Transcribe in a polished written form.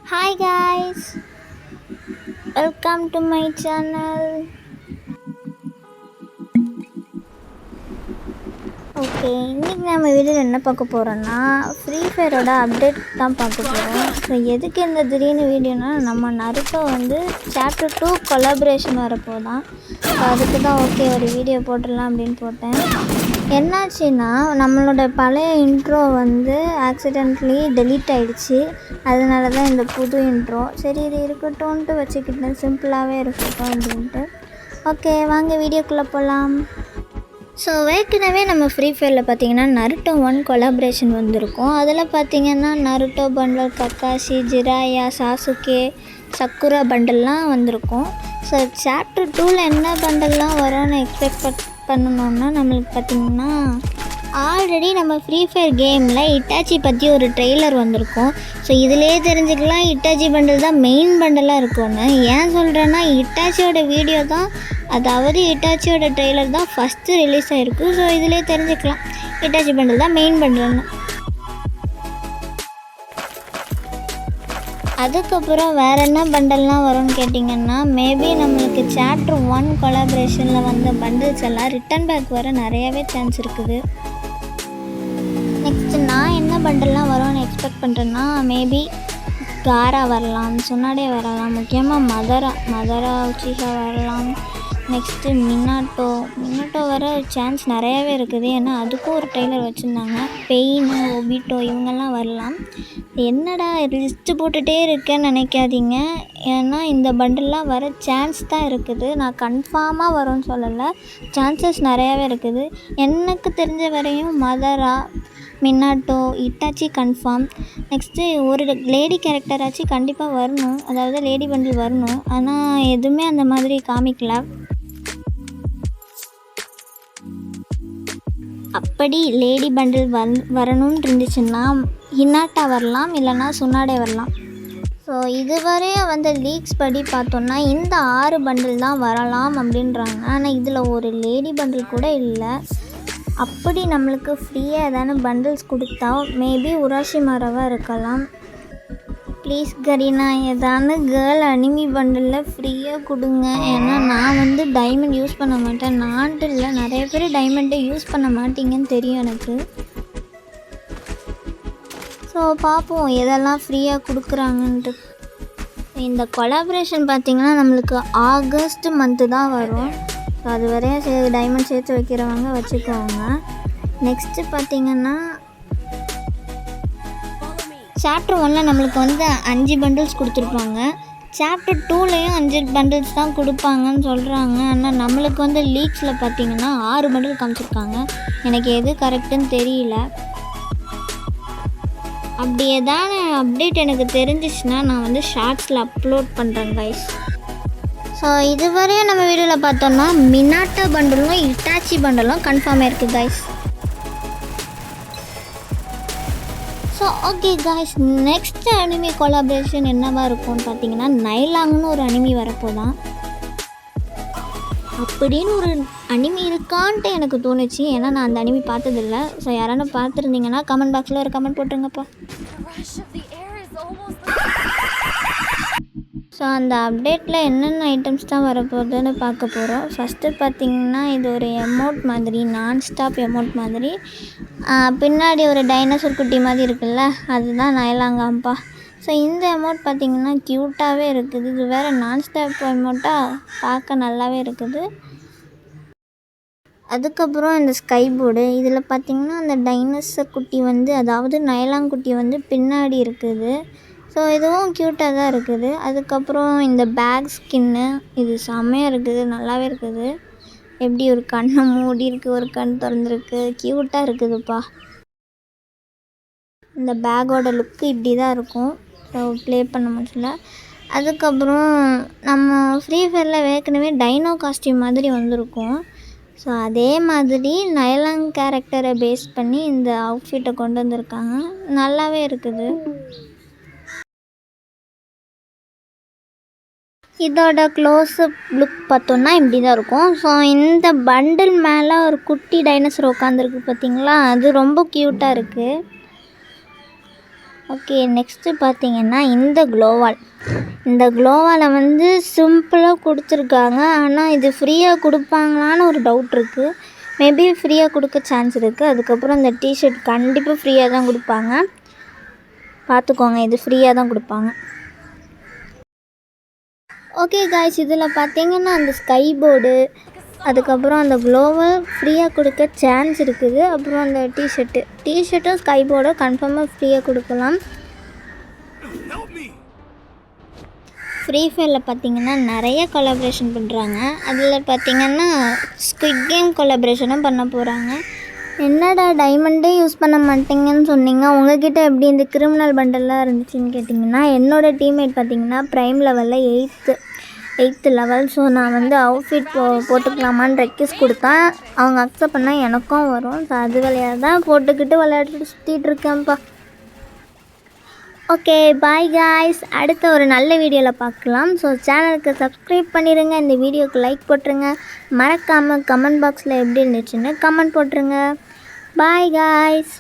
Hi guys, welcome to my channel. Okay, இன்றைக்கி நம்ம வீடியோவில் என்ன பார்க்க போகிறோன்னா ஃப்ரீ ஃபயரோட அப்டேட் தான் பார்க்க போகிறோம். ஸோ எதுக்கு இந்த திடீர்னு வீடியோனா நம்ம நருட்டோ வந்து சாப்டர் 2 கொலாபரேஷன் வரப்போதான். ஸோ அதுக்கு தான் ஓகே ஒரு வீடியோ போட்டுடலாம் அப்படின்னு போட்டேன். என்னாச்சுன்னா நம்மளோட பழைய இன்ட்ரோ வந்து ஆக்சிடென்ட்லி டெலீட் ஆகிடுச்சு. அதனால தான் இந்த புது இன்ட்ரோ சரி இது இருக்கட்டும்ன்ட்டு வச்சுக்கிட்டேன், சிம்பிளாகவே இருக்கட்டும் அப்படின்ட்டு. ஓகே வாங்க வீடியோக்குள்ளே போகலாம். ஸோ ஏற்கனவே நம்ம ஃப்ரீ ஃபயரில் பார்த்திங்கன்னா நருட்டோ 1 கொலாபரேஷன் வந்திருக்கும். அதில் பார்த்திங்கன்னா Naruto bundle, Kakashi, Jiraiya, Sasuke, Sakura பண்டல்லாம் வந்திருக்கும். ஸோ சாப்டர் 2ல் என்ன பண்டல்லாம் வரும்னு எக்ஸ்பெக்ட் பண்ணணுன்னா நம்மளுக்கு பார்த்திங்கன்னா ஆல்ரெடி நம்ம ஃப்ரீ ஃபயர் கேமில் இட்டாச்சி பற்றி ஒரு ட்ரெய்லர் வந்திருக்கும். ஸோ இதிலே தெரிஞ்சுக்கலாம் இட்டாச்சி பண்டல் தான் மெயின் பண்டலாக இருக்கும்னு. ஏன் சொல்கிறேன்னா இட்டாச்சியோட வீடியோ தான், அதாவது இட்டாச்சியோட ட்ரெய்லர் தான் ஃபஸ்ட்டு ரிலீஸ் ஆகிருக்கு. ஸோ இதிலே தெரிஞ்சுக்கலாம் இட்டாச்சி பண்டல் தான் மெயின் பண்டல்னு. அதுக்கப்புறம் வேறு என்ன பண்டல்லாம் வரும்னு கேட்டிங்கன்னா மேபி நம்மளுக்கு சாப்டர் 1 கொலாபரேஷனில் வந்த பண்டல்ஸ் எல்லாம் ரிட்டன் பேக் வர நிறையாவே சான்ஸ் இருக்குது. நெக்ஸ்ட்டு நான் என்ன பண்டல்லாம் வரும்னு எக்ஸ்பெக்ட் பண்ணுறேன்னா மேபி காரா வரலாம், சுனாடே வரலாம், முக்கியமாக மதரா உச்சிஹா வரலாம். நெக்ஸ்ட்டு மின்னாட்டோ வர சான்ஸ் நிறையாவே இருக்குது. ஏன்னா அதுக்கும் ஒரு ட்ரெய்லர் வச்சுருந்தாங்க. பெயின், ஒபிட்டோ இவங்கெல்லாம் வரலாம். என்னடா லிஸ்ட்டு போட்டுகிட்டே இருக்கேன்னு நினைக்காதீங்க, ஏன்னா இந்த பண்டல்லாம் வர சான்ஸ் தான் இருக்குது. நான் கன்ஃபார்மாக வரும்னு சொல்லலை, சான்சஸ் நிறையாவே இருக்குது. எனக்கு தெரிஞ்ச வரையும் மதரா, மின்னாட்டோ, இட்டாச்சி கன்ஃபார்ம். நெக்ஸ்ட்டு ஒரு லேடி கேரக்டராச்சு கண்டிப்பாக வரணும், அதாவது லேடி பண்டில் வரணும். ஆனால் எதுவுமே அந்த மாதிரி காமிக்கல. அப்படி லேடி பண்டில் வரணும்னு இருந்துச்சுன்னா ஹினாட்டா வரலாம், இல்லைனா சுனாடே வரலாம். ஸோ இதுவரையும் வந்து லீக்ஸ் படி பார்த்தோன்னா இந்த 6 பண்டில் தான் வரலாம் அப்படின்றாங்க. ஆனால் இதில் ஒரு லேடி பண்டில் கூட இல்லை. அப்படி நம்மளுக்கு ஃப்ரீயாக ஏதான பண்டில்ஸ் கொடுத்தா மேபி உராஷிமாராவாக இருக்கலாம். ப்ளீஸ் கரீனா ஏதான கேர்ள் அனிமி பண்டிலில் ஃப்ரீயாக கொடுங்க. ஏன்னா நான் வந்து டைமண்ட் யூஸ் பண்ண மாட்டேன். நான்ட்டு இல்லை, நிறைய பேர் டைமண்டை யூஸ் பண்ண மாட்டீங்கன்னு தெரியும் எனக்கு. ஸோ பார்ப்போம் எதெல்லாம் ஃப்ரீயாக கொடுக்குறாங்கன்ட்டு. இந்த கொலாபரேஷன் பார்த்திங்கன்னா நம்மளுக்கு ஆகஸ்ட் மந்த்து தான் வரும். ஸோ அது வரையும் டைமண்ட் சேர்த்து வைக்கிறவங்க வச்சுக்கோங்க. நெக்ஸ்ட்டு பார்த்திங்கன்னா சாப்டர் 1ல் நம்மளுக்கு வந்து 5 பண்டில்ஸ் கொடுத்துருப்பாங்க. சாப்டர் 2லேயும் 5 பண்டில்ஸ் தான் கொடுப்பாங்கன்னு சொல்கிறாங்க. ஆனால் நம்மளுக்கு வந்து லீக்ஸில் பார்த்திங்கன்னா 6 பண்டில் காமிச்சிருக்காங்க. எனக்கு எது கரெக்டுன்னு தெரியல. அப்படி ஏதான அப்டேட் எனக்கு தெரிஞ்சிச்சுன்னா நான் வந்து ஷார்ட்ஸில் அப்லோட் பண்ணுறேன் கைஸ். ஸோ இதுவரையும் நம்ம வீடியோவில் பார்த்தோம்னா மினாட்டோ பண்டலும் இட்டாச்சி பண்டலும் கன்ஃபார்மாக இருக்குது guys. So okay guys, next anime collaboration என்னவாக இருக்கும்னு பார்த்தீங்கன்னா நைலாங்னு ஒரு அனிமி வரப்போதான். அப்படின்னு ஒரு அனிமி இருக்கான்ட்டு எனக்கு தோணுச்சு. ஏன்னா நான் அந்த அனிமி பார்த்ததில்ல. ஸோ யாரான பார்த்துருந்தீங்கன்னா கமெண்ட் பாக்ஸில் ஒரு கமெண்ட் போட்டுருங்கப்பா. ஸோ அந்த அப்டேட்டில் என்னென்ன ஐட்டம்ஸ் தான் வரப்போகுதுன்னு பார்க்க போகிறோம். ஃபஸ்ட்டு பார்த்திங்கன்னா இது ஒரு எமௌண்ட் மாதிரி, நான் ஸ்டாப் எமௌண்ட் மாதிரி. பின்னாடி ஒரு டைனோசர் குட்டி மாதிரி இருக்குல்ல, அதுதான் நயலாங்காம்ப்பா. ஸோ இந்த எமௌண்ட் பார்த்திங்கன்னா க்யூட்டாகவே இருக்குது. இது வேறு நான் ஸ்டாப் எமௌண்ட்டாக பார்க்க நல்லாவே இருக்குது. அதுக்கப்புறம் இந்த ஸ்கை போர்டு, இதில் பார்த்திங்கன்னா அந்த டைனோசர் குட்டி வந்து, அதாவது நயலாங்குட்டி வந்து பின்னாடி இருக்குது. ஸோ இதுவும் க்யூட்டாக தான் இருக்குது. அதுக்கப்புறம் இந்த பேக் ஸ்கின்னு, இது செம்மையாக இருக்குது, நல்லாவே இருக்குது. எப்படி ஒரு கண்ணை மூடி இருக்குது, ஒரு கண் திறந்துருக்கு, க்யூட்டாக இருக்குதுப்பா. இந்த பேக்கோட லுக்கு இப்படி தான் இருக்கும். ஸோ ப்ளே பண்ண முடியல. அதுக்கப்புறம் நம்ம ஃப்ரீ ஃபயரில் ஏற்கனவே டைனோ காஸ்டியூம் மாதிரி வந்திருக்கும். ஸோ அதே மாதிரி நயலாங் கேரக்டரை பேஸ் பண்ணி இந்த அவுட்ஃபிட்டை கொண்டு வந்திருக்காங்க, நல்லாவே இருக்குது. இதோட க்ளோஸ்அப் லுக் பார்த்தோன்னா இப்படி தான் இருக்கும். ஸோ இந்த பண்டில் மேலே ஒரு குட்டி டைனோசர் உட்காந்துருக்கு பார்த்தீங்களா, அது ரொம்ப க்யூட்டாக இருக்குது. ஓகே, நெக்ஸ்ட்டு பார்த்தீங்கன்னா இந்த க்ளோவாலை வந்து சிம்பிளாக கொடுத்துருக்காங்க. ஆனால் இது ஃப்ரீயாக கொடுப்பாங்களான்னு ஒரு டவுட் இருக்குது. மேபி ஃப்ரீயாக கொடுக்க சான்ஸ் இருக்குது. அதுக்கப்புறம் இந்த டிஷர்ட் கண்டிப்பாக ஃப்ரீயாக தான் கொடுப்பாங்க, பார்த்துக்கோங்க. இது ஃப்ரீயாக தான் கொடுப்பாங்க. ஓகே காய்ஸ், இதில் பார்த்தீங்கன்னா அந்த ஸ்கை போர்டு, அதுக்கப்புறம் அந்த க்ளோவல் ஃப்ரீயாக கொடுக்க சான்ஸ் இருக்குது. அப்புறம் அந்த டிஷர்ட்டும் ஸ்கை போர்டும் கன்ஃபார்மாக ஃப்ரீயாக கொடுக்கலாம். ஃப்ரீ ஃபயரில் பார்த்திங்கன்னா நிறைய கொலாபரேஷன் பண்ணுறாங்க. அதில் பார்த்திங்கன்னா ஸ்குவிட் கேம் கொலாபரேஷனும் பண்ண போகிறாங்க. என்னடா டைமண்டே யூஸ் பண்ண மாட்டீங்கன்னு சொன்னீங்க, உங்கள்கிட்ட எப்படி இந்த கிரிமினல் பண்டல்லாம் இருந்துச்சுன்னு கேட்டிங்கன்னா, என்னோடய டீம்மேட் பார்த்திங்கன்னா ப்ரைம் லெவலில் எயித்து லெவல். ஸோ நான் வந்து அவுட்ஃபிட் போட்டுக்கலாமான்னு ரெக்வெஸ்ட் கொடுத்தேன். அவங்க அக்செப்ட் பண்ணால் எனக்கும் வரும். ஸோ அது விளையாட தான் போட்டுக்கிட்டு விளையாடிட்டு சுற்றிட்டு இருக்கேன்ப்பா. Okay, bye guys. அடுத்த ஒரு நல்ல வீடியோவில் பார்க்கலாம். ஸோ சேனலுக்கு சப்ஸ்கிரைப் பண்ணிடுங்க, இந்த வீடியோவுக்கு லைக் போட்டுருங்க, மறக்காமல் கமெண்ட் பாக்ஸில் எப்படி இருந்துச்சுன்னு கமெண்ட் போட்டுருங்க. Bye guys.